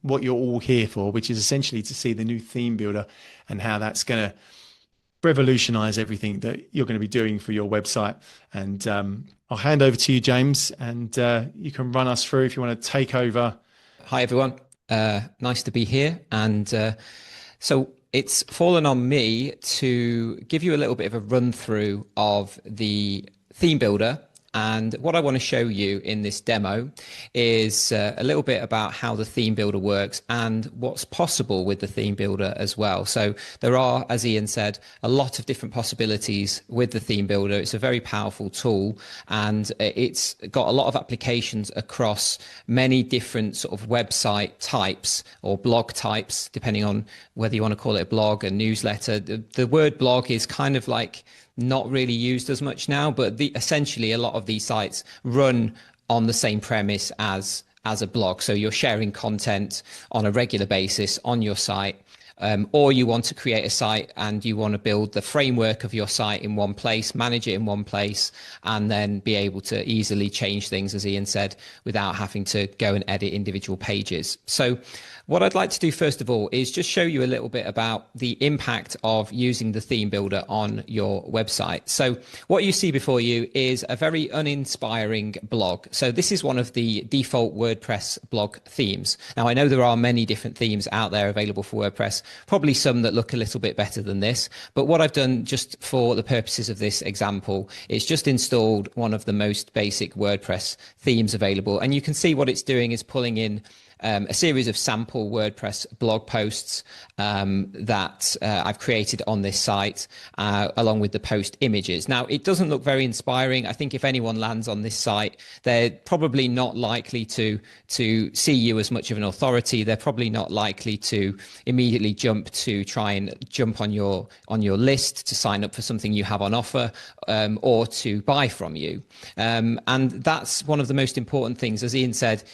what you're all here for, which is essentially to see the new theme builder and how that's going to revolutionize everything that you're going to be doing for your website. And I'll hand over to you, James, and you can run us through if you want to take over. Hi, everyone. Nice to be here. And so it's fallen on me to give you a little bit of a run through of the theme builder. And what I want to show you in this demo is a little bit about how the theme builder works and what's possible with the theme builder as well. So there are, as Ian said, a lot of different possibilities with the theme builder. It's a very powerful tool, and it's got a lot of applications across many different sort of website types or blog types, depending on whether you want to call it a blog, a newsletter. The word blog is kind of like not really used as much now, but essentially a lot of these sites run on the same premise as a blog. So you're sharing content on a regular basis on your site, or you want to create a site and you want to build the framework of your site in one place, manage it in one place, and then be able to easily change things, as Ian said, without having to go and edit individual pages. So what I'd like to do first of all is just show you a little bit about the impact of using the theme builder on your website. So what you see before you is a very uninspiring blog. So this is one of the default WordPress blog themes. Now, I know there are many different themes out there available for WordPress, probably some that look a little bit better than this. But what I've done just for the purposes of this example is just installed one of the most basic WordPress themes available. And you can see what it's doing is pulling in a series of sample WordPress blog posts that I've created on this site, along with the post images. Now, it doesn't look very inspiring. I think if anyone lands on this site, they're probably not likely to see you as much of an authority. They're probably not likely to immediately jump on your list to sign up for something you have on offer, or to buy from you. And that's one of the most important things. As Ian said,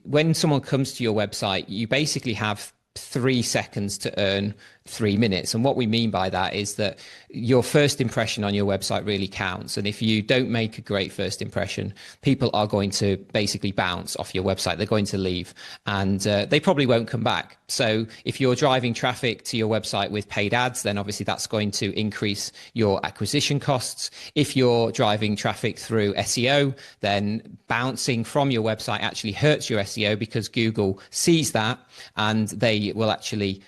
when someone comes to your website, you basically have 3 seconds to earn 3 minutes. And what we mean by that is that your first impression on your website really counts. And if you don't make a great first impression, people are going to basically bounce off your website. They're going to leave, and they probably won't come back. So if you're driving traffic to your website with paid ads, then obviously that's going to increase your acquisition costs. If you're driving traffic through SEO, then bouncing from your website actually hurts your SEO, because Google sees that and they will actually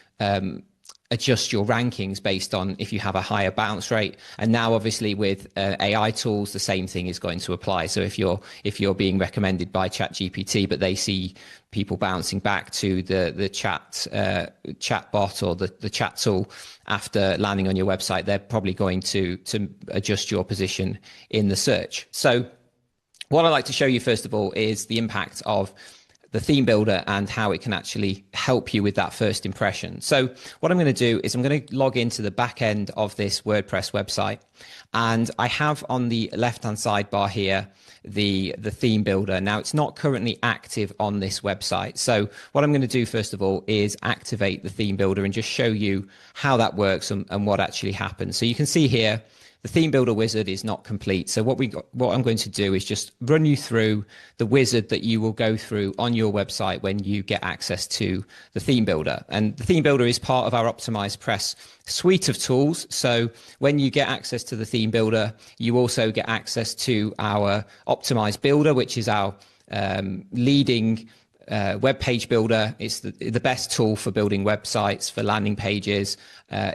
adjust your rankings based on if you have a higher bounce rate. And now obviously with AI tools, the same thing is going to apply. So if you're being recommended by ChatGPT, but they see people bouncing back to the chat bot or the chat tool after landing on your website, they're probably going to adjust your position in the search. So what I'd like to show you first of all is the impact of the theme builder and how it can actually help you with that first impression. So what I'm going to do is I'm going to log into the back end of this WordPress website, and I have on the left-hand sidebar here the theme builder. Now, it's not currently active on this website. So what I'm going to do first of all is activate the theme builder and just show you how that works and what actually happens. So you can see here, the theme builder wizard is not complete. So what I'm going to do is just run you through the wizard that you will go through on your website when you get access to the theme builder. And the theme builder is part of our OptimizePress suite of tools. So when you get access to the theme builder, you also get access to our Optimize Builder, which is our leading web page builder. It's the best tool for building websites, for landing pages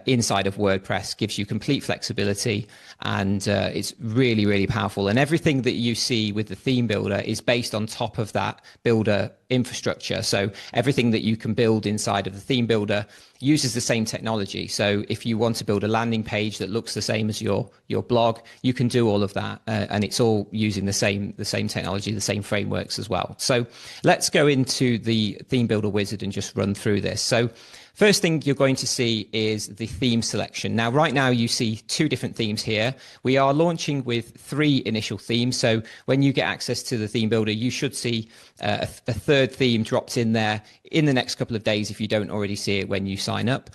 inside of WordPress. Gives you complete flexibility, and it's really, really powerful. And everything that you see with the theme builder is based on top of that builder infrastructure. So everything that you can build inside of the theme builder uses the same technology. So if you want to build a landing page that looks the same as your blog, you can do all of that, and it's all using the same technology, the same frameworks as well. So let's go into the theme builder wizard and just run through this. So first thing you're going to see is the theme selection. Now, right now you see 2 different themes here. We are launching with 3 initial themes. So when you get access to the theme builder, you should see a third theme dropped in there in the next couple of days if you don't already see it when you sign up.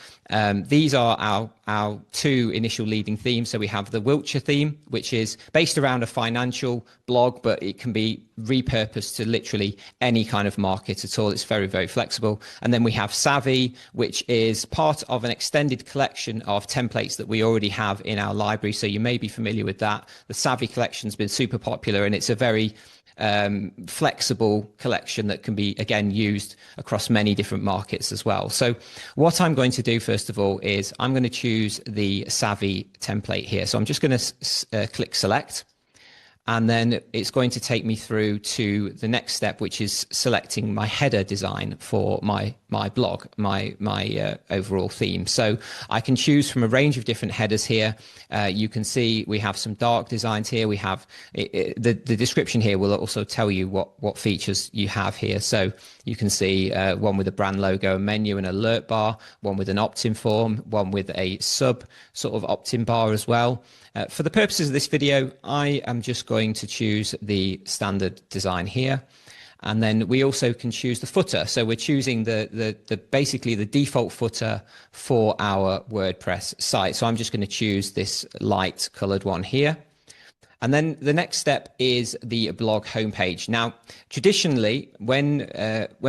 These are our two initial leading themes. So we have the Wiltshire theme, which is based around a financial blog, but it can be repurposed to literally any kind of market at all. It's very, very flexible. And then we have Savvy, which is part of an extended collection of templates that we already have in our library. So you may be familiar with that. The Savvy collection has been super popular, and it's a very flexible collection that can be, again, used across many different markets as well. So what I'm going to do, first of all, is I'm going to choose the Savvy template here. So I'm just going to click select. And then it's going to take me through to the next step, which is selecting my header design for my blog, my overall theme. So I can choose from a range of different headers here. You can see we have some dark designs here. We have the description here will also tell you what features you have here. So you can see one with a brand logo, a menu, and alert bar, one with an opt-in form, one with a sub sort of opt-in bar as well. For the purposes of this video, I am just going to choose the standard design here. And then we also can choose the footer. So we're choosing the basically the default footer for our WordPress site. So I'm just going to choose this light colored one here. And then the next step is the blog homepage. Now, traditionally, when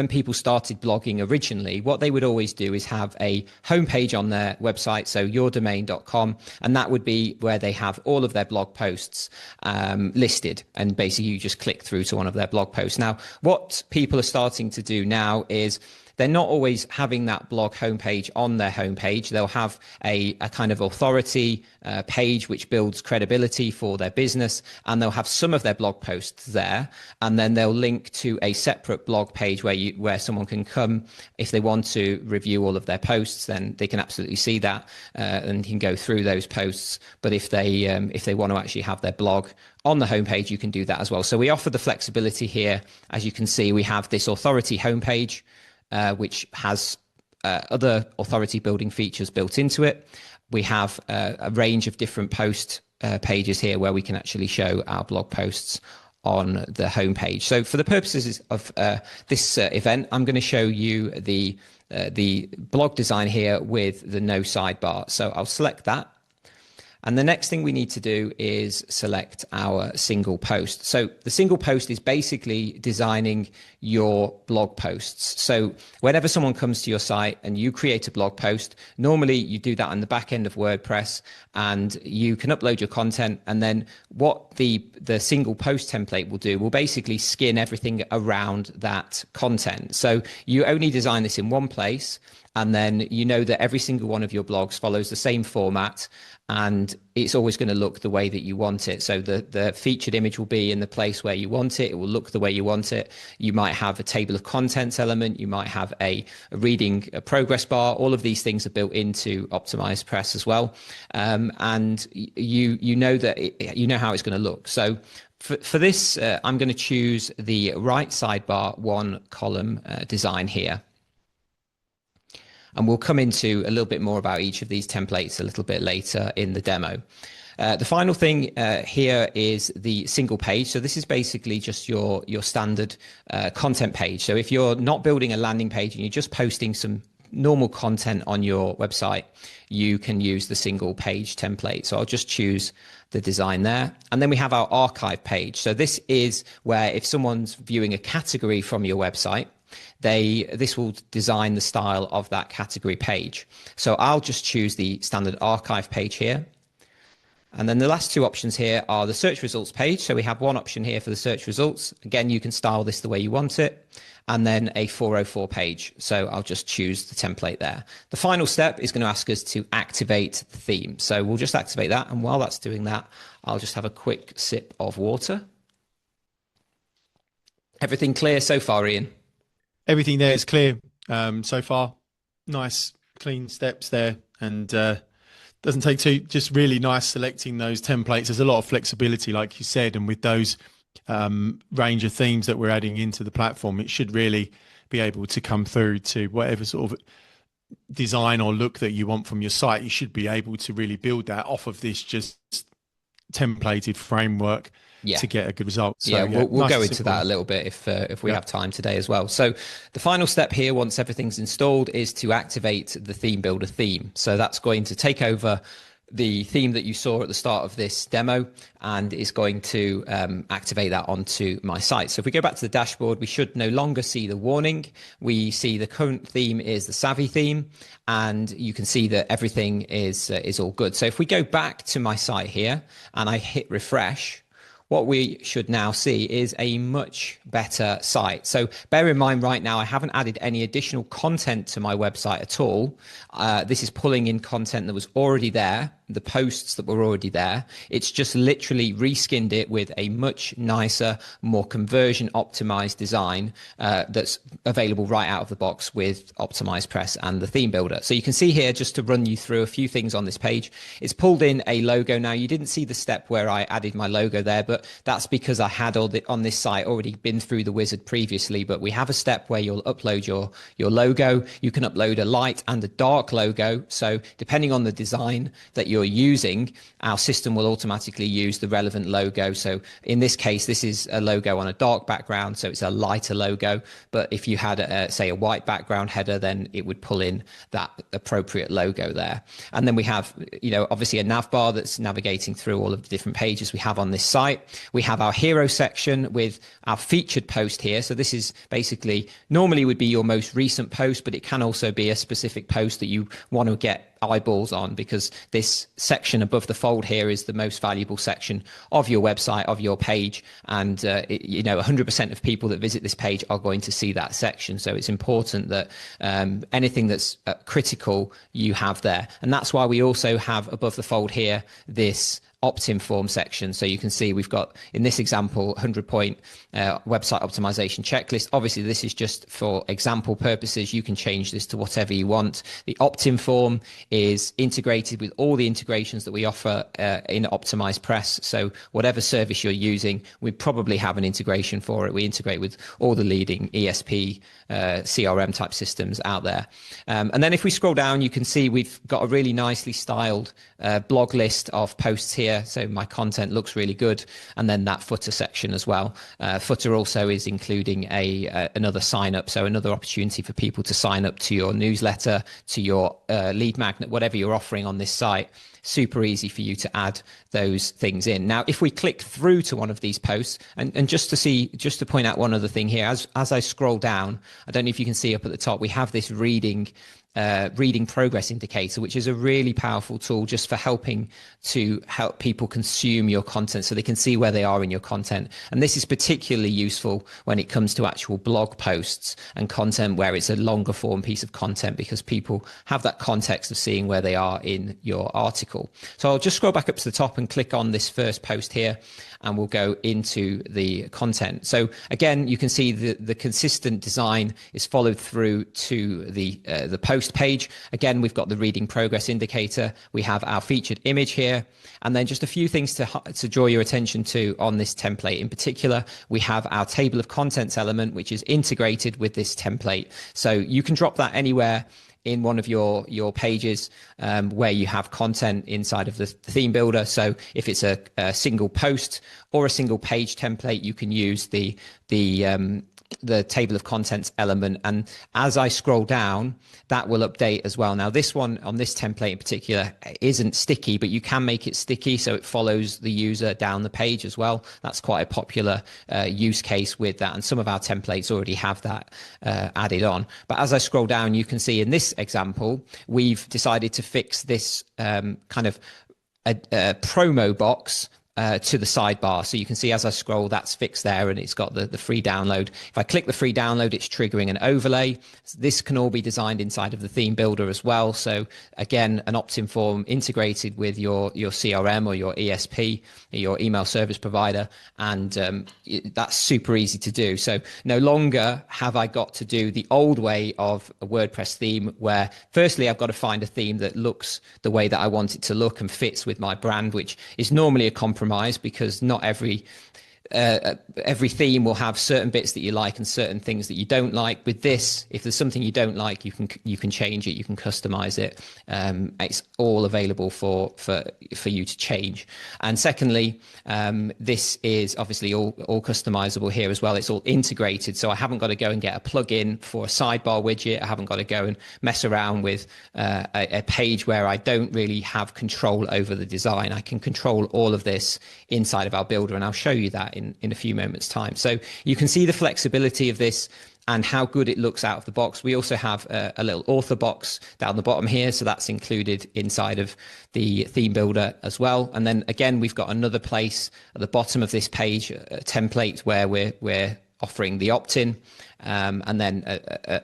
people started blogging originally, what they would always do is have a homepage on their website, so yourdomain.com, and that would be where they have all of their blog posts listed. And basically, you just click through to one of their blog posts. Now, what people are starting to do now is they're not always having that blog homepage on their homepage. They'll have a kind of authority page which builds credibility for their business, and they'll have some of their blog posts there, and then they'll link to a separate blog page where someone can come if they want to review all of their posts. Then they can absolutely see that and can go through those posts. But if they want to actually have their blog on the homepage, you can do that as well. So we offer the flexibility here. As you can see, we have this authority homepage, which has other authority building features built into it. We have a range of different post pages here where we can actually show our blog posts on the homepage. So for the purposes of this event, I'm going to show you the blog design here with the no sidebar. So I'll select that. And the next thing we need to do is select our single post. So the single post is basically designing your blog posts. So whenever someone comes to your site and you create a blog post, normally you do that on the back end of WordPress, and you can upload your content. And then what the single post template will do will basically skin everything around that content. So you only design this in one place, and then you know that every single one of your blogs follows the same format, and it's always going to look the way that you want it. So the featured image will be in the place where you want it. It will look the way you want it. You might have a table of contents element. You might have a progress bar. All of these things are built into OptimizePress as well. And you know that you know how it's going to look. So for this, I'm going to choose the right sidebar one column design here. And we'll come into a little bit more about each of these templates a little bit later in the demo. The final thing here is the single page. So this is basically just your standard content page. So if you're not building a landing page and you're just posting some normal content on your website, you can use the single page template. So I'll just choose the design there. And then we have our archive page. So this is where if someone's viewing a category from your website, this will design the style of that category page. So I'll just choose the standard archive page here. And then the last two options here are the search results page. So we have one option here for the search results. Again, you can style this the way you want it. And then a 404 page. So I'll just choose the template there. The final step is going to ask us to activate the theme. So we'll just activate that. And while that's doing that, I'll just have a quick sip of water. Everything clear so far, Ian? Everything there is clear so far. Nice, clean steps there, and doesn't take too. Just really nice selecting those templates. There's a lot of flexibility, like you said, and with those range of themes that we're adding into the platform, it should really be able to come through to whatever sort of design or look that you want from your site. You should be able to really build that off of this just templated framework Yeah. to get a good result. So Yeah, yeah, we'll nice go and into simple. that a little bit if we Yeah. have time today as well. So the final step here, once everything's installed, is to activate the theme builder theme. So that's going to take over the theme that you saw at the start of this demo and is going to activate that onto my site. So if we go back to the dashboard, we should no longer see the warning. We see the current theme is the Savvy theme, and you can see that everything is all good. So if we go back to my site here and I hit refresh, what we should now see is a much better site. So bear in mind right now, I haven't added any additional content to my website at all. This is pulling in content that was already there, the posts that were already there. It's just literally reskinned it with a much nicer, more conversion optimized design that's available right out of the box with OptimizePress and the theme builder. So you can see here, just to run you through a few things on this page, it's pulled in a logo. Now you didn't see the step where I added my logo there, but that's because I had on this site already been through the wizard previously. But we have a step where you'll upload your logo. You can upload a light and a dark logo. So depending on the design that you're using, our system will automatically use the relevant logo. So in this case, this is a logo on a dark background, so it's a lighter logo. But if you had say a white background header, then it would pull in that appropriate logo there. And then we have, obviously a nav bar that's navigating through all of the different pages we have on this site. We have our hero section with our featured post here. So this is basically normally would be your most recent post, but it can also be a specific post that you want to get eyeballs on, because this section above the fold here is the most valuable section of your website, of your page. And 100% of people that visit this page are going to see that section. So it's important that anything that's critical you have there. And that's why we also have above the fold here this opt-in form section. So you can see we've got, in this example, 100-point website optimization checklist. Obviously, this is just for example purposes. You can change this to whatever you want. The opt-in form is integrated with all the integrations that we offer in OptimizePress. So whatever service you're using, we probably have an integration for it. We integrate with all the leading ESP, CRM type systems out there. And then if we scroll down, you can see we've got a really nicely styled blog list of posts here. So my content looks really good. And then that footer section as well. Footer also is including another sign up. So another opportunity for people to sign up to your newsletter, to your lead magnet, whatever you're offering on this site. Super easy for you to add those things in. Now, if we click through to one of these posts, and just to point out one other thing here, as I scroll down, I don't know if you can see up at the top, we have this reading progress indicator, which is a really powerful tool just for helping people consume your content so they can see where they are in your content. And this is particularly useful when it comes to actual blog posts and content where it's a longer form piece of content, because people have that context of seeing where they are in your article. So I'll just scroll back up to the top and click on this first post here, and we'll go into the content. So again, you can see the consistent design is followed through to the post page. Again, we've got the reading progress indicator. We have our featured image here, and then just a few things to draw your attention to on this template. In particular, we have our table of contents element, which is integrated with this template. So you can drop that anywhere in one of your pages where you have content inside of the theme builder. So if it's a single post or a single page template, you can use the table of contents element. And as I scroll down, that will update as well. Now, this one on this template in particular isn't sticky, but you can make it sticky so it follows the user down the page as well. That's quite a popular use case with that. And some of our templates already have that added on. But as I scroll down, you can see in this example, we've decided to fix this kind of a promo box to the sidebar. So you can see as I scroll, that's fixed there, and it's got the free download. If I click the free download, it's triggering an overlay. This can all be designed inside of the theme builder as well. So again, an opt-in form integrated with your CRM or your ESP, your email service provider. And that's super easy to do. So no longer have I got to do the old way of a WordPress theme, where firstly, I've got to find a theme that looks the way that I want it to look and fits with my brand, which is normally a compromise, because not every every theme will have certain bits that you like and certain things that you don't like. With this, if there's something you don't like, you can change it, you can customize it. It's all available for you to change. And secondly, this is obviously all customizable here as well. It's all integrated, so I haven't got to go and get a plugin for a sidebar widget. I haven't got to go and mess around with a page where I don't really have control over the design. I can control all of this inside of our builder, and I'll show you that in a few moments time. So you can see the flexibility of this and how good it looks out of the box. We also have a little author box down the bottom here, so that's included inside of the theme builder as well. And then again, we've got another place at the bottom of this page, a template where we're offering the opt-in, and then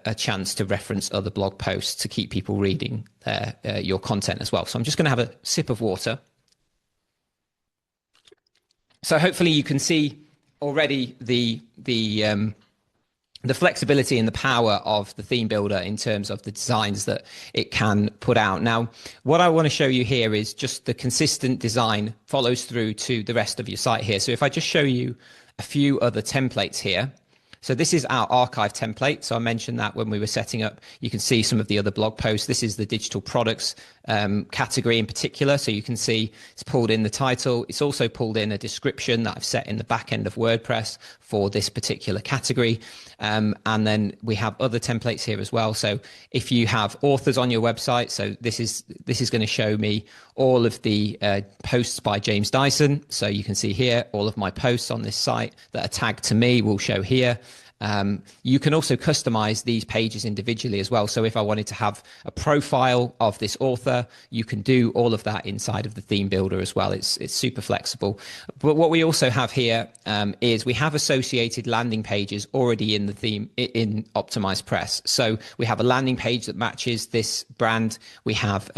a chance to reference other blog posts to keep people reading your content as well. So I'm just going to have a sip of water. So hopefully you can see already the flexibility and the power of the theme builder in terms of the designs that it can put out. Now, what I want to show you here is just the consistent design follows through to the rest of your site here. So if I just show you a few other templates here. So this is our archive template. So I mentioned that when we were setting up, you can see some of the other blog posts. This is the digital products category in particular. So you can see it's pulled in the title. It's also pulled in a description that I've set in the back end of WordPress for this particular category. And then we have other templates here as well. So if you have authors on your website, so this is going to show me all of the posts by James Dyson. So you can see here, all of my posts on this site that are tagged to me will show here. You can also customize these pages individually as well. So if I wanted to have a profile of this author, you can do all of that inside of the theme builder as well. It's super flexible. But what we also have here is we have associated landing pages already in the theme in OptimizePress. So we have a landing page that matches this brand. We have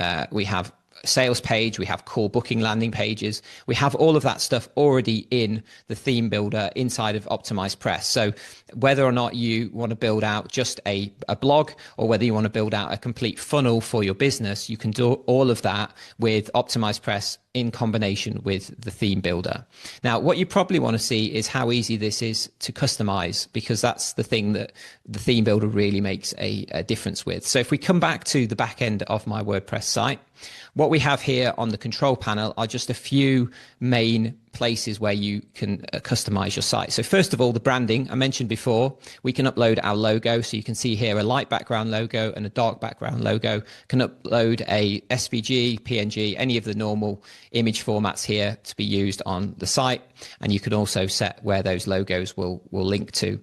sales page, we have core booking landing pages, we have all of that stuff already in the theme builder inside of OptimizePress. So whether or not you want to build out just a blog or whether you want to build out a complete funnel for your business, you can do all of that with OptimizePress in combination with the theme builder. Now, what you probably want to see is how easy this is to customize, because that's the thing that the theme builder really makes a difference with. So if we come back to the back end of my WordPress site, what we have here on the control panel are just a few main places where you can customize your site. So first of all, the branding I mentioned before, we can upload our logo. So you can see here a light background logo and a dark background logo. Can upload a SVG, PNG, any of the normal image formats here to be used on the site. And you can also set where those logos will link to.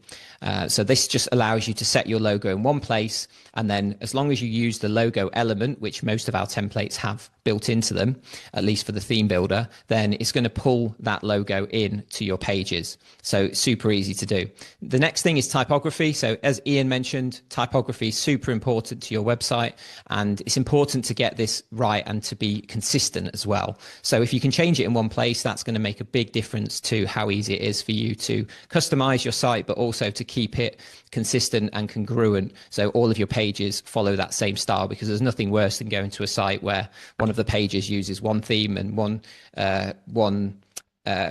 So this just allows you to set your logo in one place. And then as long as you use the logo element, which most of our templates have built into them, at least for the theme builder, then it's going to pull that logo in to your pages. So super easy to do. The next thing is typography. So as Ian mentioned, typography is super important to your website, and it's important to get this right and to be consistent as well. So if you can change it in one place, that's going to make a big difference to how easy it is for you to customize your site, but also to keep it consistent and congruent. So all of your pages follow that same style, because there's nothing worse than going to a site where one of the pages uses one theme and one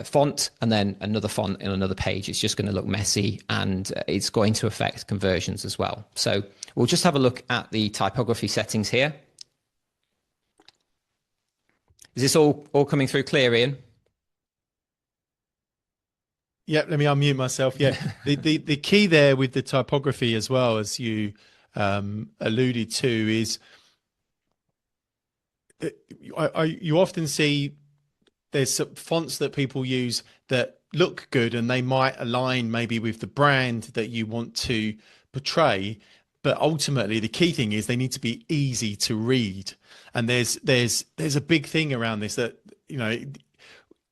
font and then another font in another page. It's just going to look messy, and it's going to affect conversions as well. So we'll just have a look at the typography settings here. Is this all coming through clear, Ian? Yeah, let me unmute myself. Yeah, the key there with the typography, as well as you alluded to, is you often see there's some fonts that people use that look good and they might align maybe with the brand that you want to portray, but ultimately the key thing is they need to be easy to read. And there's a big thing around this, that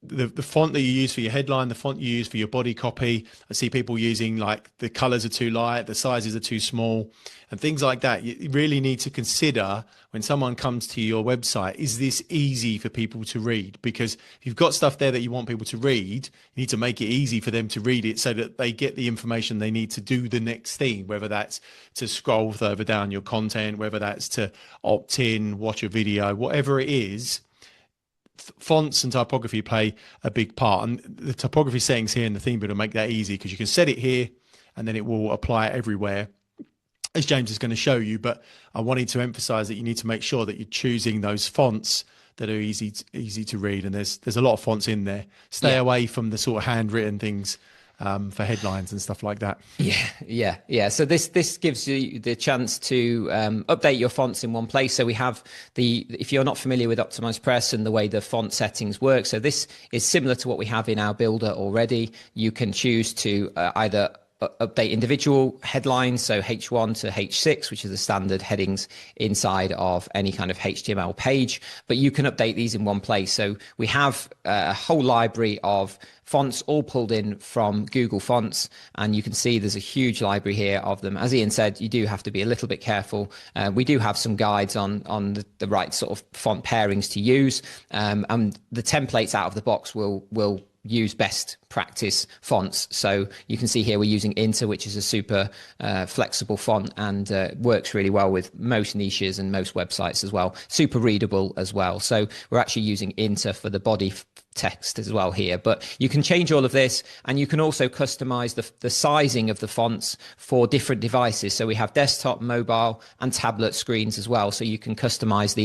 the font that you use for your headline, the font you use for your body copy. I see people using, like, the colors are too light, the sizes are too small, and things like that. You really need to consider, when someone comes to your website, is this easy for people to read? Because if you've got stuff there that you want people to read, you need to make it easy for them to read it so that they get the information they need to do the next thing, whether that's to scroll further down your content, whether that's to opt in, watch a video, whatever it is. fonts and typography play a big part, and the typography settings here in the theme builder make that easy because you can set it here and then it will apply it everywhere, as James is going to show you. But I wanted to emphasize that you need to make sure that you're choosing those fonts that are easy to read, and there's a lot of fonts in there. Stay away from the sort of handwritten things for headlines and stuff like that. Yeah. So this gives you the chance to update your fonts in one place. So we have if you're not familiar with OptimizePress and the way the font settings work, so this is similar to what we have in our builder already. You can choose to either update individual headlines, so H1 to H6, which is the standard headings inside of any kind of HTML page, but you can update these in one place. So we have a whole library of fonts all pulled in from Google Fonts, and you can see there's a huge library here of them. As Ian said, you do have to be a little bit careful. We do have some guides on the right sort of font pairings to use, and the templates out of the box will use best practice fonts. So you can see here we're using Inter, which is a super flexible font, and works really well with most niches and most websites as well. Super readable as well. So we're actually using Inter for the body text as well here, but you can change all of this, and you can also customize the sizing of the fonts for different devices. So we have desktop, mobile, and tablet screens as well, so you can customize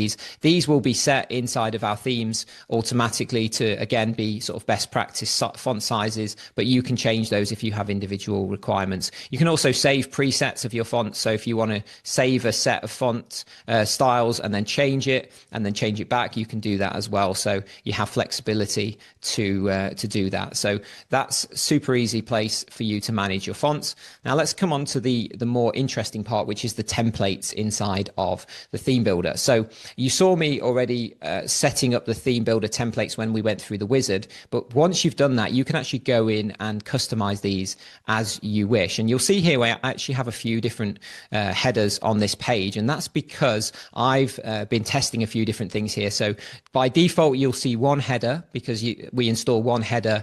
these will be set inside of our themes automatically to again be sort of best practice font sizes, but you can change those if you have individual requirements. You can also save presets of your fonts, so if you want to save a set of font styles and then change it back, you can do that as well. So you have flexibility to do that. So that's super easy place for you to manage your fonts. Now let's come on to the more interesting part, which is the templates inside of the theme builder. So you saw me already setting up the theme builder templates when we went through the wizard, but once you've done that, you can actually go in and customize these as you wish. And you'll see here I actually have a few different headers on this page, and that's because I've been testing a few different things here. So by default, you'll see one header because we install one header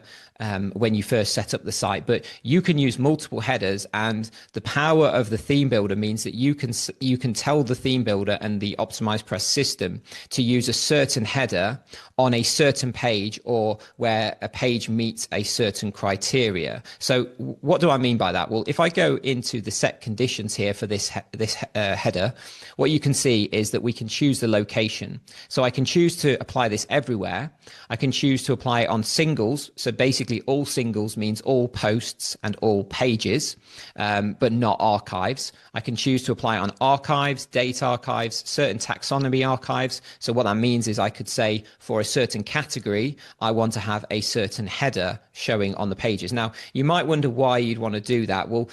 when you first set up the site, but you can use multiple headers, and the power of the theme builder means that you can tell the theme builder and the OptimizePress system to use a certain header on a certain page or where a page meets a certain criteria. So what do I mean by that? Well, if I go into the set conditions here for this header, what you can see is that we can choose the location. So I can choose to apply this everywhere. I can choose to apply it on singles. So basically all singles means all posts and all pages, but not archives. I can choose to apply it on archives, date archives, certain taxonomy archives. So what that means is I could say for a certain category, I want to have a certain header showing on the pages. Now, you might wonder why you'd want to do that. Well,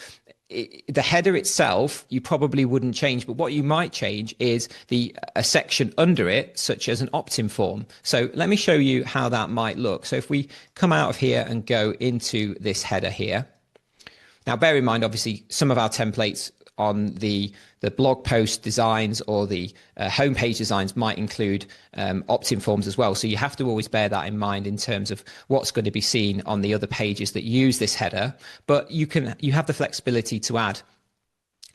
the header itself, you probably wouldn't change, but what you might change is a section under it, such as an opt-in form. So let me show you how that might look. So if we come out of here and go into this header here, now bear in mind, obviously, some of our templates on the blog post designs or the homepage designs might include opt-in forms as well. So you have to always bear that in mind in terms of what's going to be seen on the other pages that use this header. But you have the flexibility to add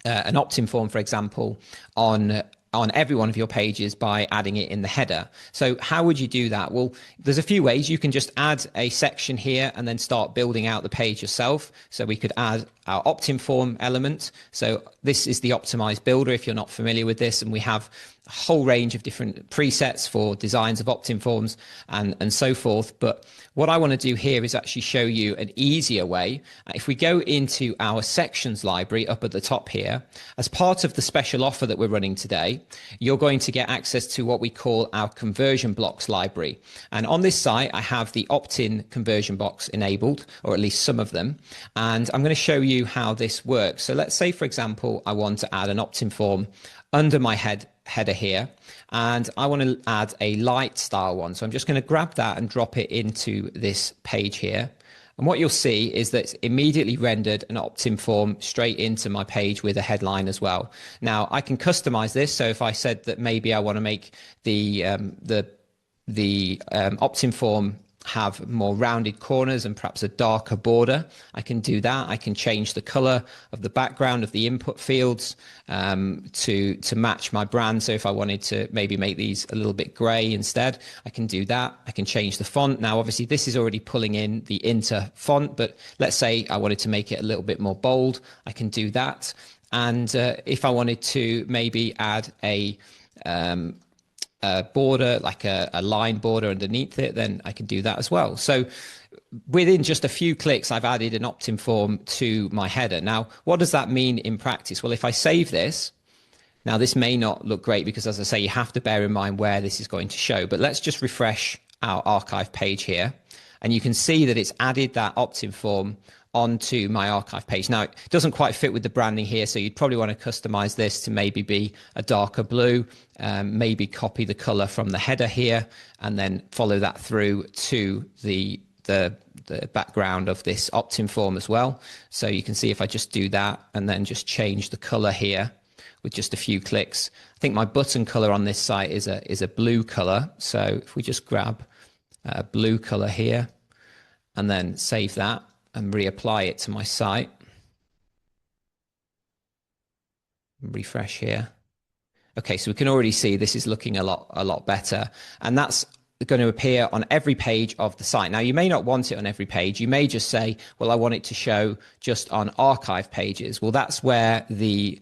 an opt-in form, for example, on every one of your pages by adding it in the header. So how would you do that? Well, there's a few ways. You can just add a section here and then start building out the page yourself. So we could add our opt-in form element. So this is the OptimizeBuilder if you're not familiar with this, and we have a whole range of different presets for designs of opt-in forms and so forth. But what I want to do here is actually show you an easier way. If we go into our sections library up at the top here, as part of the special offer that we're running today, you're going to get access to what we call our conversion blocks library. And on this site, I have the opt-in conversion box enabled, or at least some of them. And I'm going to show you how this works. So let's say, for example, I want to add an opt-in form under my header here, and I want to add a light style one. So I'm just going to grab that and drop it into this page here. And what you'll see is that it's immediately rendered an opt-in form straight into my page with a headline as well. Now I can customize this. So if I said that maybe I want to make the opt-in form have more rounded corners and perhaps a darker border, I can do that. I can change the color of the background of the input fields to match my brand. So if I wanted to maybe make these a little bit gray instead, I can do that. I can change the font. Now, obviously, this is already pulling in the Inter font, but let's say I wanted to make it a little bit more bold. I can do that. And if I wanted to maybe add a border, like a line border underneath it, then I can do that as well. So within just a few clicks, I've added an opt-in form to my header. Now, what does that mean in practice? Well, if I save this, now this may not look great because, as I say, you have to bear in mind where this is going to show. But let's just refresh our archive page here. And you can see that it's added that opt-in form onto my archive page. Now, it doesn't quite fit with the branding here, so you'd probably want to customize this to maybe be a darker blue, maybe copy the color from the header here, and then follow that through to the background of this opt-in form as well. So you can see if I just do that and then just change the color here with just a few clicks. I think my button color on this site is a blue color. So if we just grab a blue color here and then save that and reapply it to my site. Refresh here. Okay, so we can already see this is looking a lot better. And that's going to appear on every page of the site. Now, you may not want it on every page. You may just say, well, I want it to show just on archive pages. Well, that's where the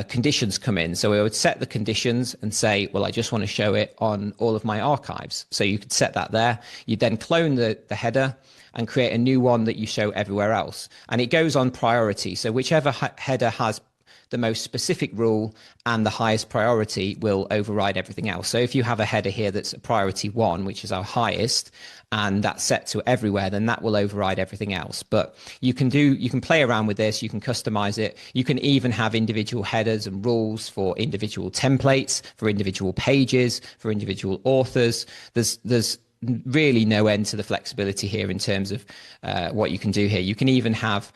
conditions come in. So I would set the conditions and say, well, I just want to show it on all of my archives. So you could set that there. You then clone the header and create a new one that you show everywhere else. And it goes on priority. So whichever header has the most specific rule and the highest priority will override everything else. So if you have a header here that's a priority 1, which is our highest, and that's set to everywhere, then that will override everything else. But you can play around with this, you can customize it. You can even have individual headers and rules for individual templates, for individual pages, for individual authors. There's really no end to the flexibility here in terms of what you can do here. You can even have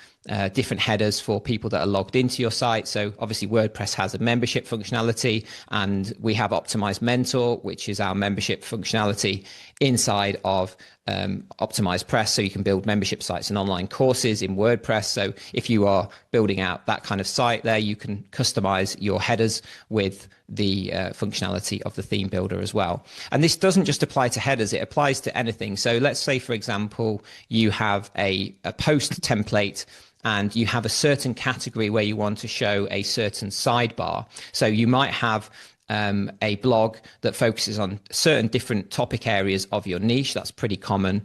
different headers for people that are logged into your site. So obviously WordPress has a membership functionality, and we have Optimize Mentor, which is our membership functionality inside of OptimizePress. So you can build membership sites and online courses in WordPress. So if you are building out that kind of site there, you can customize your headers with the functionality of the theme builder as well. And this doesn't just apply to headers, it applies to anything. So let's say, for example, you have a post template and you have a certain category where you want to show a certain sidebar. So you might have a blog that focuses on certain different topic areas of your niche. That's pretty common.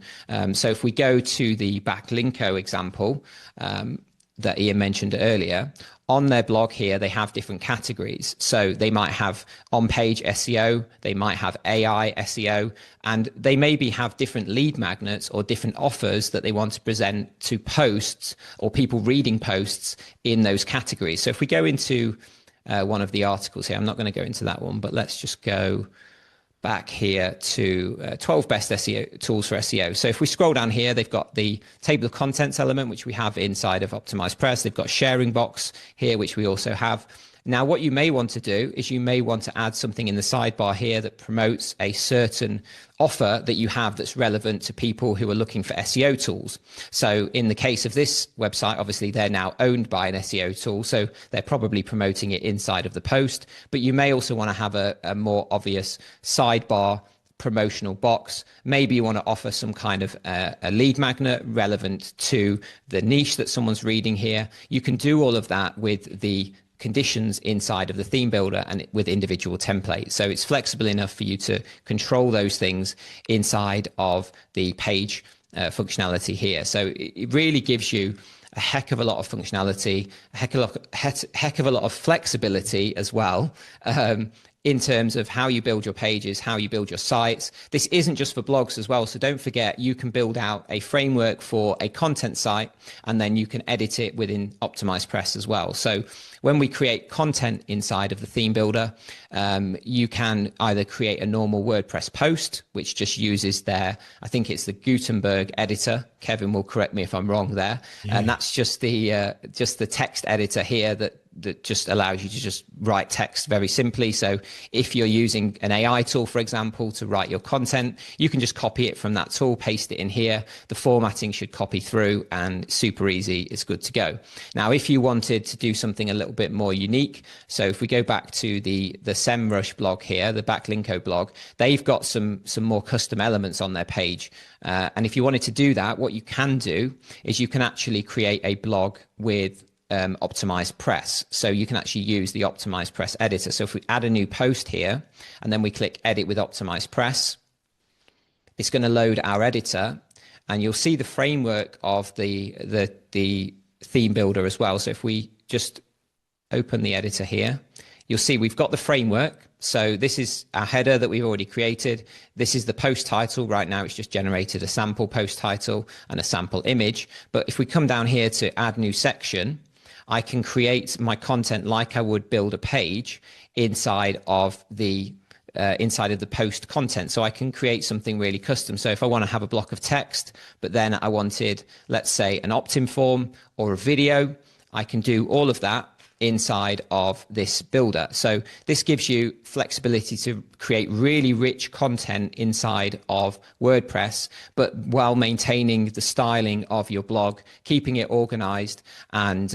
So if we go to the Backlinko example that Ian mentioned earlier, on their blog here, they have different categories. So they might have on-page SEO, they might have AI SEO, and they maybe have different lead magnets or different offers that they want to present to posts or people reading posts in those categories. So if we go into one of the articles here, I'm not going to go into that one, but let's just go back here to 12 best SEO tools for SEO. So if we scroll down here, they've got the table of contents element, which we have inside of OptimizePress. They've got sharing box here, which we also have. Now, what you may want to do is you may want to add something in the sidebar here that promotes a certain offer that you have that's relevant to people who are looking for SEO tools. So in the case of this website, obviously they're now owned by an SEO tool, so they're probably promoting it inside of the post. But you may also want to have a more obvious sidebar promotional box. Maybe you want to offer some kind of a lead magnet relevant to the niche that someone's reading here. You can do all of that with the conditions inside of the theme builder and with individual templates. So it's flexible enough for you to control those things inside of the page functionality here. So it really gives you a heck of a lot of functionality, a heck of a lot of flexibility as well, in terms of how you build your pages, how you build your sites. This isn't just for blogs as well. So don't forget, you can build out a framework for a content site, and then you can edit it within OptimizePress as well. So when we create content inside of the theme builder, you can either create a normal WordPress post, which just uses I think it's the Gutenberg editor. Kevin will correct me if I'm wrong there. Yeah. And that's just the text editor here that that just allows you to just write text very simply. So if you're using an AI tool, for example, to write your content, you can just copy it from that tool, paste it in here. The formatting should copy through, and super easy. It's good to go. Now, if you wanted to do something a little bit more unique, so if we go back to the SEMrush blog here, the Backlinko blog, they've got some more custom elements on their page. And if you wanted to do that, what you can do is you can actually create a blog with OptimizePress. So you can actually use the OptimizePress editor. So if we add a new post here and then we click edit with OptimizePress, it's going to load our editor, and you'll see the framework of the theme builder as well. So if we just open the editor here, you'll see we've got the framework. So this is our header that we've already created. This is the post title. Right now it's just generated a sample post title and a sample image. But if we come down here to add new section, I can create my content like I would build a page inside of the post content. So I can create something really custom. So if I want to have a block of text, but then I wanted, let's say, an opt-in form or a video, I can do all of that inside of this builder. So this gives you flexibility to create really rich content inside of WordPress, but while maintaining the styling of your blog, keeping it organized, and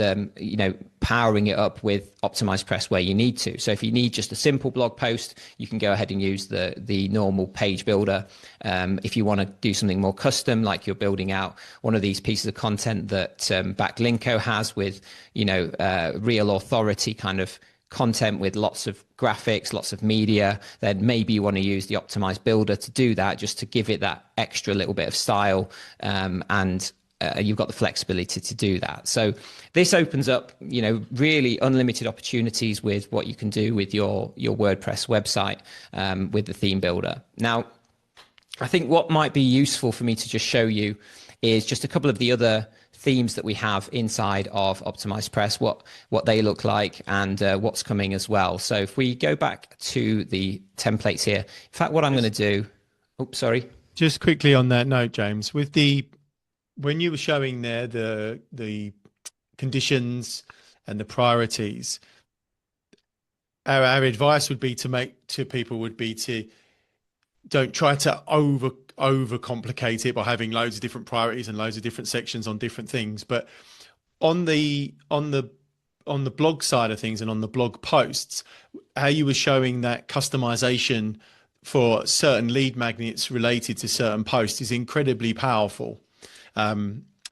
powering it up with OptimizePress where you need to. So if you need just a simple blog post, you can go ahead and use the normal page builder. If you want to do something more custom, like you're building out one of these pieces of content that Backlinko has with real authority kind of content with lots of graphics, lots of media, then maybe you want to use the OptimizeBuilder to do that, just to give it that extra little bit of style, and you've got the flexibility to do that. So this opens up, really unlimited opportunities with what you can do with your WordPress website with the theme builder. Now, I think what might be useful for me to just show you is just a couple of the other themes that we have inside of OptimizePress, what they look like, and what's coming as well. So if we go back to the templates here, in fact, what I'm going to do, just quickly on that note, James, when you were showing there the conditions and the priorities, our advice would be to don't try to overcomplicate it by having loads of different priorities and loads of different sections on different things. But on the blog side of things and on the blog posts, how you were showing that customization for certain lead magnets related to certain posts is incredibly powerful.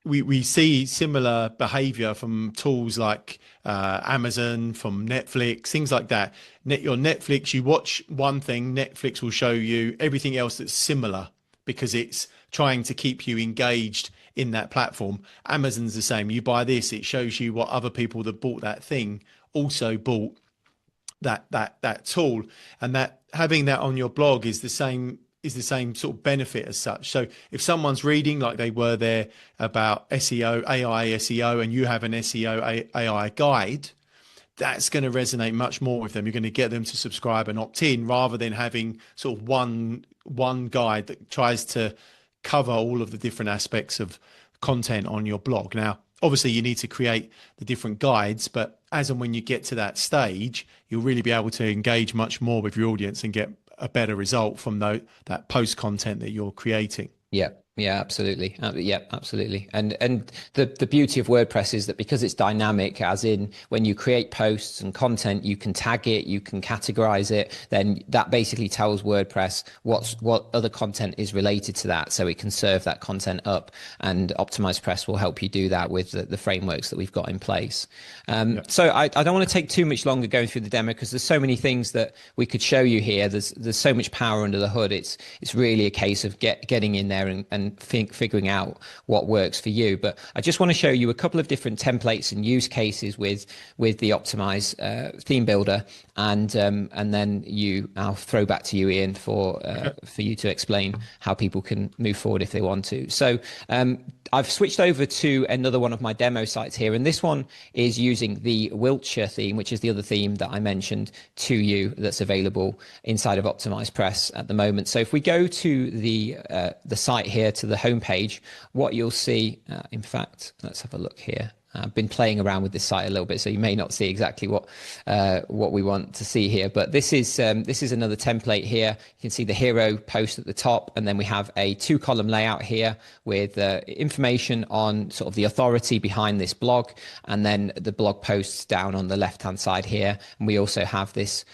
We see similar behavior from tools like Amazon, from Netflix, things like that. Your Netflix, you watch one thing, Netflix will show you everything else that's similar because it's trying to keep you engaged in that platform. Amazon's the same. You buy this, it shows you what other people that bought that thing also bought that tool, and that having that on your blog is the same sort of benefit as such. So if someone's reading, like they were there, about SEO, AI SEO, and you have an SEO AI guide, that's going to resonate much more with them. You're going to get them to subscribe and opt in, rather than having sort of one guide that tries to cover all of the different aspects of content on your blog. Now, obviously you need to create the different guides, but as and when you get to that stage, you'll really be able to engage much more with your audience and get a better result from that post content that you're creating. Yeah, absolutely. Absolutely. And the beauty of WordPress is that because it's dynamic, as in when you create posts and content, you can tag it, you can categorize it, then that basically tells WordPress what other content is related to that, so it can serve that content up. And OptimizePress will help you do that with the frameworks that we've got in place. So I don't want to take too much longer going through the demo, because there's so many things that we could show you here. There's so much power under the hood. It's really a case of getting in there and figuring out what works for you. But I just want to show you a couple of different templates and use cases with the Optimize theme builder, and then I'll throw back to you, Ian, for you to explain how people can move forward if they want to. So I've switched over to another one of my demo sites here, and this one is using the Wiltshire theme, which is the other theme that I mentioned to you that's available inside of OptimizePress at the moment. So if we go to the site here, to the homepage, what you'll see, in fact, let's have a look here. I've been playing around with this site a little bit, so you may not see exactly what we want to see here. But this is another template here. You can see the hero post at the top, and then we have a 2-column layout here with information on sort of the authority behind this blog, and then the blog posts down on the left-hand side here. And we also have this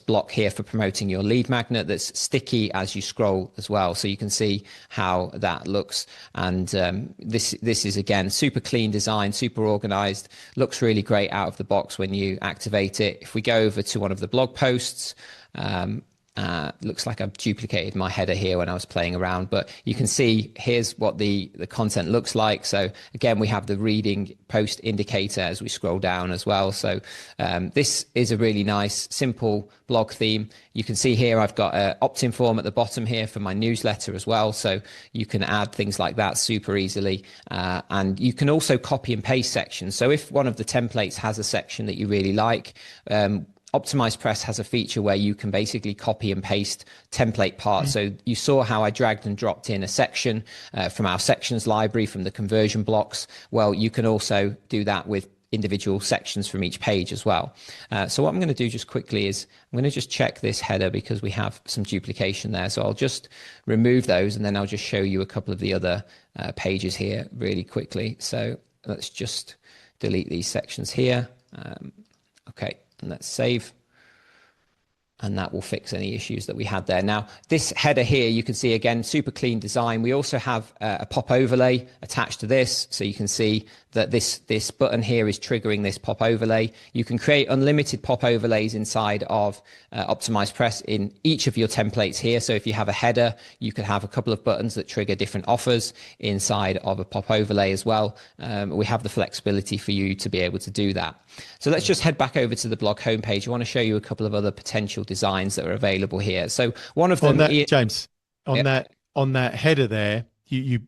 block here for promoting your lead magnet that's sticky as you scroll as well, so you can see how that looks. And this is again super clean design, super organized, looks really great out of the box when you activate it. If we go over to one of the blog posts, looks like I've duplicated my header here when I was playing around, but you can see here's what the content looks like. So again, we have the reading post indicator as we scroll down as well. So this is a really nice, simple blog theme. You can see here I've got an opt-in form at the bottom here for my newsletter as well. So you can add things like that super easily. And you can also copy and paste sections. So if one of the templates has a section that you really like, OptimizePress has a feature where you can basically copy and paste template parts. So you saw how I dragged and dropped in a section from our sections library, from the conversion blocks. Well, you can also do that with individual sections from each page as well. So what I'm going to do just quickly is I'm going to just check this header because we have some duplication there. So I'll just remove those, and then I'll just show you a couple of the other pages here really quickly. So let's just delete these sections here. Okay. And let's save, and that will fix any issues that we had there. Now, this header here, you can see again, super clean design. We also have a pop overlay attached to this, so you can see that this button here is triggering this pop overlay. You can create unlimited pop overlays inside of OptimizePress in each of your templates here. So if you have a header, you could have a couple of buttons that trigger different offers inside of a pop overlay as well. We have the flexibility for you to be able to do that. So let's just head back over to the blog homepage. I want to show you a couple of other potential designs that are available here. So one of them, James, on that header there, you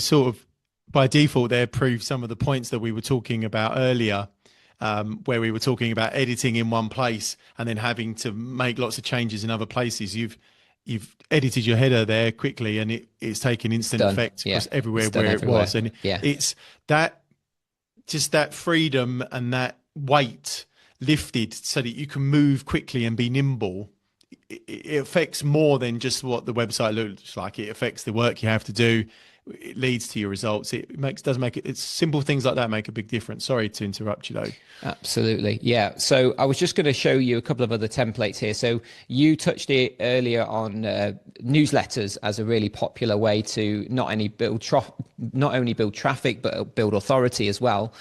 sort of by default there prove some of the points that we were talking about earlier, where we were talking about editing in one place and then having to make lots of changes in other places. You've edited your header there quickly, and it's taken instant effect across everywhere where it was. And it's that, just that freedom and that weight lifted so that you can move quickly and be nimble. It affects more than just what the website looks like. It affects the work you have to do. It leads to your results. It's simple things like that make a big difference. Sorry to interrupt you though. Absolutely. Yeah. So I was just going to show you a couple of other templates here. So you touched it earlier on newsletters as a really popular way to not only build traffic, but build authority as well.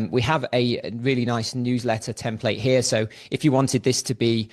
We have a really nice newsletter template here. So if you wanted this to be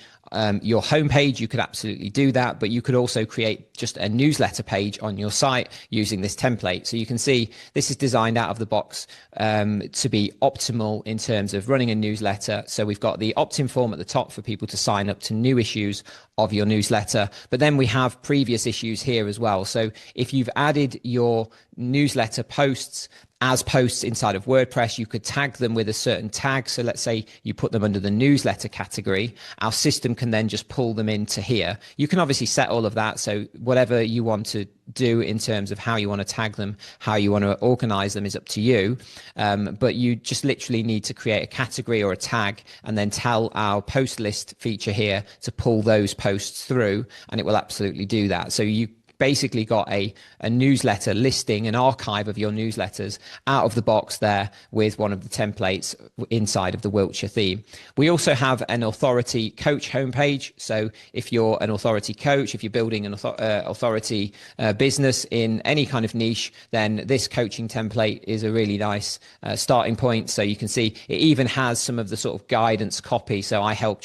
your homepage, you could absolutely do that, but you could also create just a newsletter page on your site using this template. So you can see this is designed out of the box to be optimal in terms of running a newsletter. So we've got the opt-in form at the top for people to sign up to new issues of your newsletter, but then we have previous issues here as well. So if you've added your newsletter posts as posts inside of WordPress, you could tag them with a certain tag. So let's say you put them under the newsletter category. Our system can then just pull them into here. You can obviously set all of that. So whatever you want to do in terms of how you want to tag them, how you want to organize them is up to you. But you just literally need to create a category or a tag and then tell our post list feature here to pull those posts through, and it will absolutely do that. So you basically got a newsletter listing, an archive of your newsletters out of the box there with one of the templates inside of the Wiltshire theme. We also have an authority coach homepage. So if you're an authority coach, if you're building an authority business in any kind of niche, then this coaching template is a really nice starting point. So you can see it even has some of the sort of guidance copy. So I help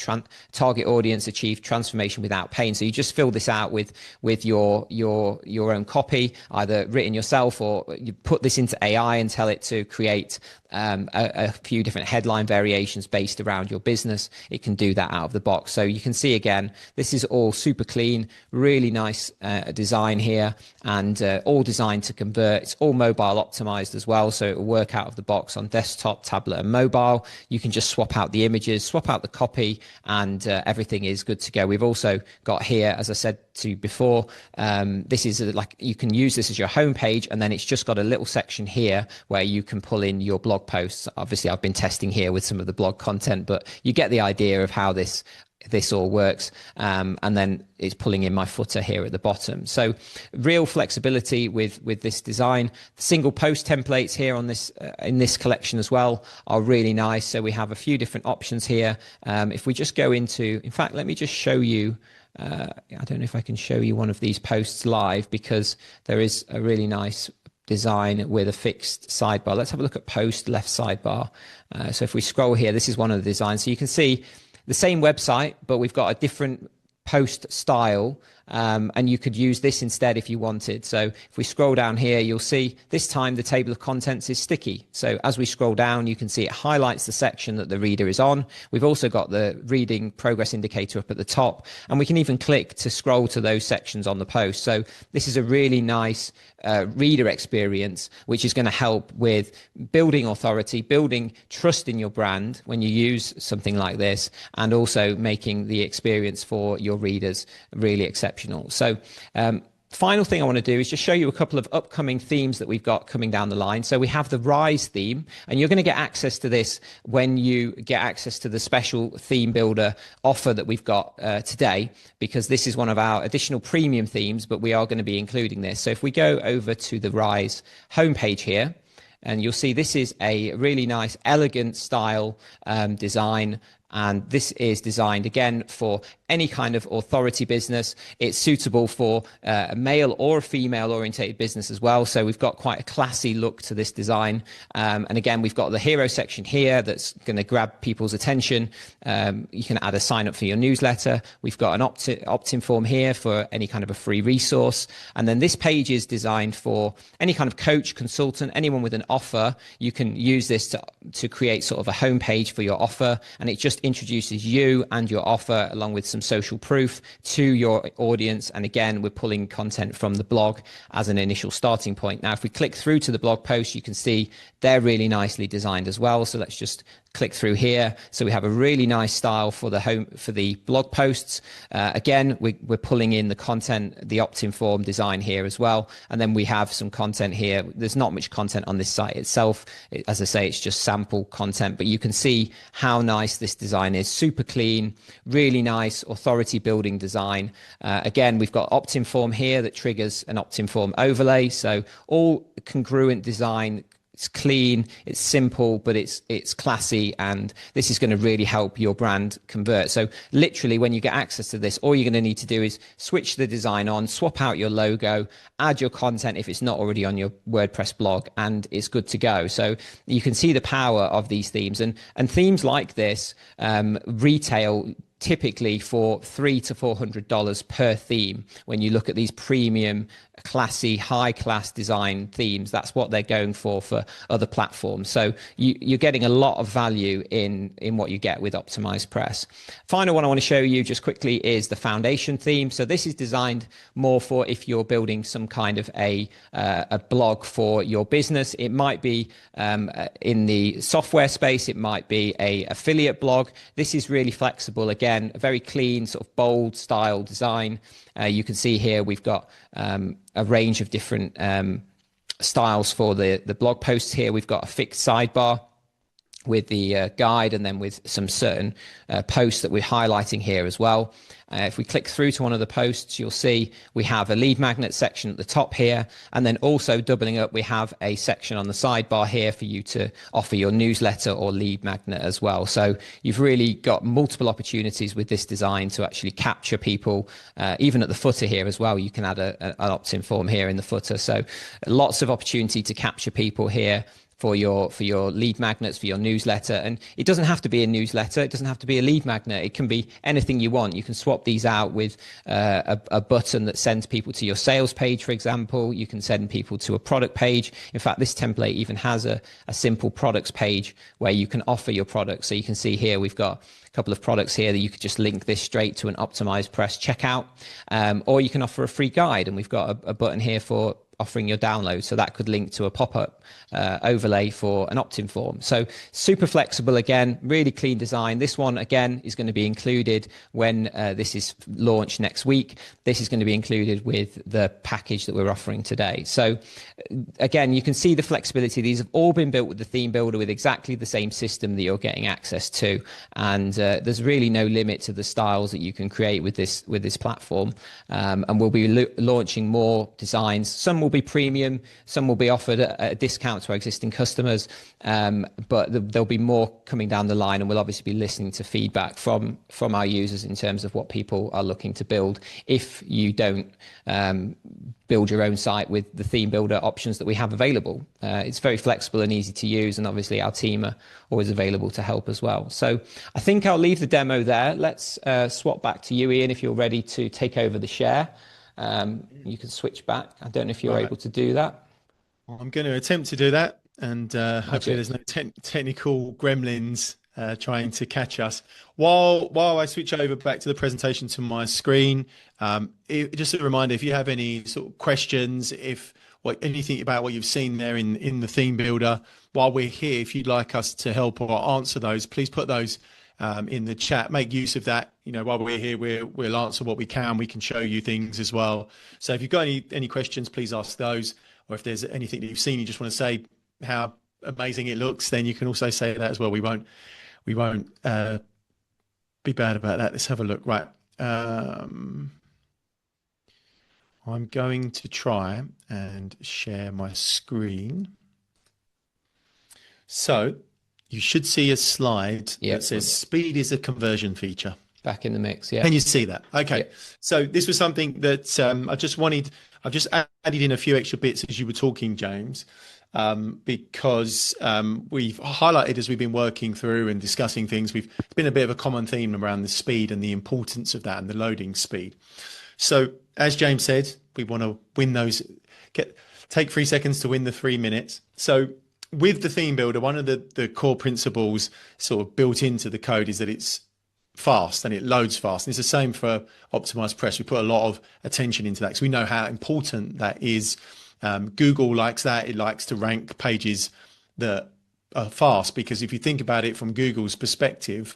target audience achieve transformation without pain. So you just fill this out with your own copy, either written yourself, or you put this into AI and tell it to create a few different headline variations based around your business, it can do that out of the box. So you can see again, this is all super clean, really nice design here, and all designed to convert. It's all mobile optimized as well, so it will work out of the box on desktop, tablet, and mobile. You can just swap out the images, swap out the copy, and everything is good to go. We've also got here, as I said to you before, this is like, you can use this as your home page, and then it's just got a little section here where you can pull in your blog posts. Obviously, I've been testing here with some of the blog content, but you get the idea of how this all works. And then it's pulling in my footer here at the bottom. So real flexibility with this design. The single post templates here on this in this collection as well are really nice. So we have a few different options here. If we just go into, in fact, let me just show you. I don't know if I can show you one of these posts live, because there is a really nice design with a fixed sidebar. Let's have a look at post left sidebar. So if we scroll here, this is one of the designs. So you can see the same website, but we've got a different post style, and you could use this instead if you wanted. So if we scroll down here, you'll see this time the table of contents is sticky. So as we scroll down, you can see it highlights the section that the reader is on. We've also got the reading progress indicator up at the top, and we can even click to scroll to those sections on the post. So this is a really nice reader experience, which is going to help with building authority, building trust in your brand when you use something like this, and also making the experience for your readers really exceptional. So final thing I want to do is just show you a couple of upcoming themes that we've got coming down the line. So we have the Rise theme, and you're going to get access to this when you get access to the special theme builder offer that we've got today, because this is one of our additional premium themes, but we are going to be including this. So if we go over to the Rise homepage here, and you'll see this is a really nice, elegant style design. And this is designed again for any kind of authority business. It's suitable for a male or a female orientated business as well. So we've got quite a classy look to this design. And again, we've got the hero section here that's going to grab people's attention. You can add a sign up for your newsletter. We've got an opt-in form here for any kind of a free resource. And then this page is designed for any kind of coach, consultant, anyone with an offer. You can use this to create sort of a homepage for your offer. And it just introduces you and your offer along with some social proof to your audience. And again, we're pulling content from the blog as an initial starting point. Now, if we click through to the blog post, you can see they're really nicely designed as well. So let's just click through here. So we have a really nice style for the blog posts. Again, we're pulling in the content, the opt-in form design here as well. And then we have some content here. There's not much content on this site itself. As I say, it's just sample content, but you can see how nice this design is. Super clean, really nice authority building design. Again, we've got opt-in form here that triggers an opt-in form overlay. So all congruent design. It's clean, it's simple, but it's classy, and this is going to really help your brand convert. So literally, when you get access to this, all you're going to need to do is switch the design on, swap out your logo, add your content if it's not already on your WordPress blog, and it's good to go. So you can see the power of these themes, and themes like this retail typically for $300 to $400 per theme. When you look at these premium, classy, high class design themes, that's what they're going for other platforms. So you're getting a lot of value in what you get with OptimizePress. Final one I want to show you just quickly is the foundation theme. So this is designed more for if you're building some kind of a blog for your business. It might be in the software space, it might be a affiliate blog. This is really flexible. Again, a very clean, sort of bold style design. You can see here we've got a range of different styles for the blog posts here. We've got a fixed sidebar with the guide, and then with some certain posts that we're highlighting here as well. If we click through to one of the posts, you'll see we have a lead magnet section at the top here, and then also doubling up, we have a section on the sidebar here for you to offer your newsletter or lead magnet as well. So you've really got multiple opportunities with this design to actually capture people, even at the footer here as well. You can add an opt-in form here in the footer. So lots of opportunity to capture people here for your lead magnets, for your newsletter. And it doesn't have to be a newsletter. It doesn't have to be a lead magnet. It can be anything you want. You can swap these out with a button that sends people to your sales page, for example. You can send people to a product page. In fact, this template even has a simple products page where you can offer your products. So you can see here, we've got a couple of products here that you could just link this straight to an OptimizePress checkout, or you can offer a free guide. And we've got a button here for offering your download. So that could link to a pop-up overlay for an opt-in form. So super flexible, again, really clean design. This one, again, is going to be included when this is launched next week. This is going to be included with the package that we're offering today. So again, you can see the flexibility. These have all been built with the theme builder with exactly the same system that you're getting access to. And there's really no limit to the styles that you can create with this platform. And we'll be launching more designs. Some will be premium, some will be offered at a discount to our existing customers, but there'll be more coming down the line, and we'll obviously be listening to feedback from our users in terms of what people are looking to build. If you don't build your own site with the theme builder options that we have available, it's very flexible and easy to use, and obviously our team are always available to help as well. So I think I'll leave the demo there. Let's swap back to you, Ian, if you're ready to take over the share. You can switch back. I don't know if you're able to do that. I'm going to attempt to do that, and hopefully there's no technical gremlins trying to catch us. While I switch over back to the presentation to my screen, just a reminder, if you have any sort of questions, anything about what you've seen there in the theme builder, while we're here, if you'd like us to help or answer those, please put those in the chat. Make use of that. While we're here, we'll answer what we can. We can show you things as well. So if you've got any questions, please ask those. Or if there's anything that you've seen, you just want to say how amazing it looks, then you can also say that as well. We won't be bad about that. Let's have a look. Right. I'm going to try and share my screen. So you should see a slide that says speed is a conversion feature. Back in the mix, yeah. Can you see that? Okay. So this was something that I've just added in a few extra bits as you were talking, James, because we've highlighted as we've been working through and discussing things, it's been a bit of a common theme around the speed and the importance of that and the loading speed. So as James said, we want to win those, take 3 seconds to win the 3 minutes. So with the theme builder, one of the core principles sort of built into the code is that it's fast and it loads fast. And it's the same for OptimizePress. We put a lot of attention into that because we know how important that is. Google likes that. It likes to rank pages that are fast, because if you think about it from Google's perspective,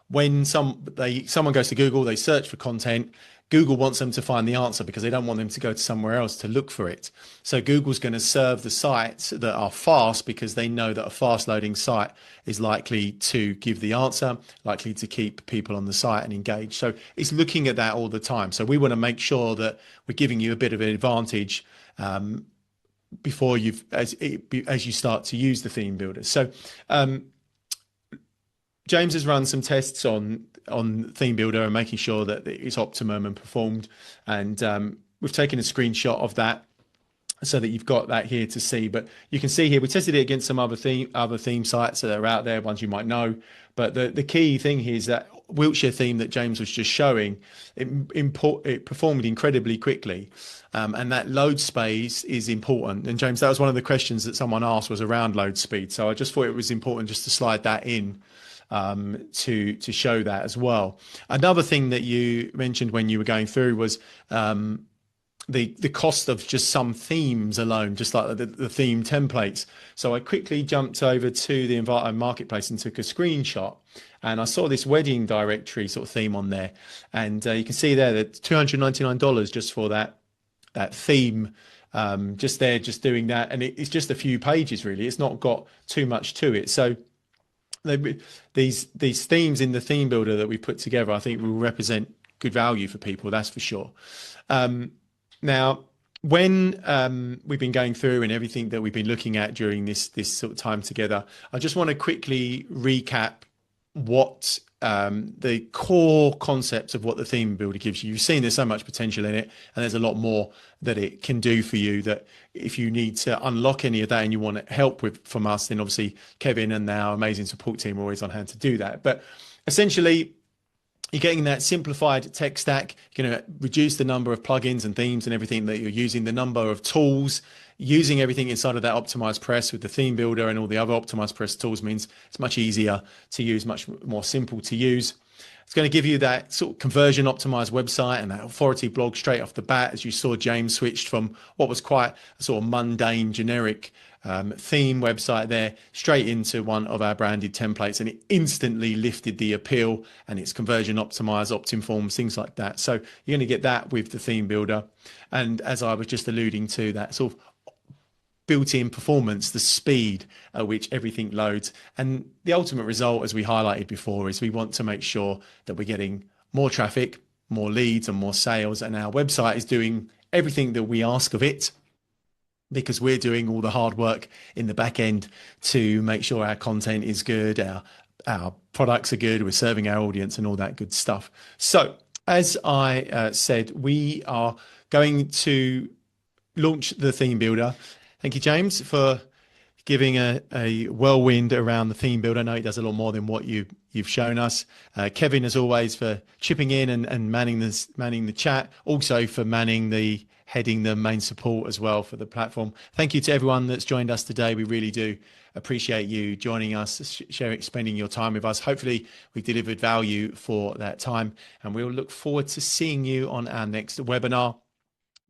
when someone goes to Google, they search for content, Google wants them to find the answer because they don't want them to go to somewhere else to look for it. So Google's going to serve the sites that are fast because they know that a fast loading site is likely to give the answer, likely to keep people on the site and engaged. So it's looking at that all the time. So we want to make sure that we're giving you a bit of an advantage before as you start to use the theme builder. So James has run some tests on theme builder and making sure that it's optimum and performed, and we've taken a screenshot of that so that you've got that here to see. But you can see here we tested it against some other theme sites that are out there, ones you might know. But the key thing here is that Wiltshire theme that James was just showing, it performed incredibly quickly, and that load space is important. And James, that was one of the questions that someone asked, was around load speed. So I just thought it was important just to slide that in to show that as well. Another thing that you mentioned when you were going through was the cost of just some themes alone, just like the theme templates. So I quickly jumped over to the Envato marketplace and took a screenshot, and I saw this wedding directory sort of theme on there, and you can see there that $299 just for that theme, just doing that, and it's just a few pages really. It's not got too much to it. So these themes in the theme builder that we put together, I think will represent good value for people, that's for sure. Now, when we've been going through and everything that we've been looking at during this sort of time together, I just want to quickly recap what the core concepts of what the theme builder gives you. You've seen there's so much potential in it, and there's a lot more that it can do for you, that if you need to unlock any of that and you want help with from us, then obviously Kevin and our amazing support team are always on hand to do that. But essentially, you're getting that simplified tech stack. You're going to reduce the number of plugins and themes and everything that you're using, the number of tools. Using everything inside of that OptimizePress with the theme builder and all the other OptimizePress tools means it's much easier to use, much more simple to use. It's going to give you that sort of conversion optimized website and that authority blog straight off the bat. As you saw, James switched from what was quite a sort of mundane, generic theme website there straight into one of our branded templates, and it instantly lifted the appeal, and it's conversion optimized, Optinforms, things like that. So you're going to get that with the theme builder. And as I was just alluding to, that sort of built-in performance, the speed at which everything loads. And the ultimate result, as we highlighted before, is we want to make sure that we're getting more traffic, more leads and more sales. And our website is doing everything that we ask of it, because we're doing all the hard work in the back end to make sure our content is good, our products are good, we're serving our audience and all that good stuff. So as I said, we are going to launch the theme builder. Thank you, James, for giving a whirlwind around the theme builder. I know it does a lot more than what you've shown us. Kevin, as always, for chipping in and manning the chat, also for heading the main support as well for the platform. Thank you to everyone that's joined us today. We really do appreciate you joining us, spending your time with us. Hopefully we delivered value for that time, and we'll look forward to seeing you on our next webinar.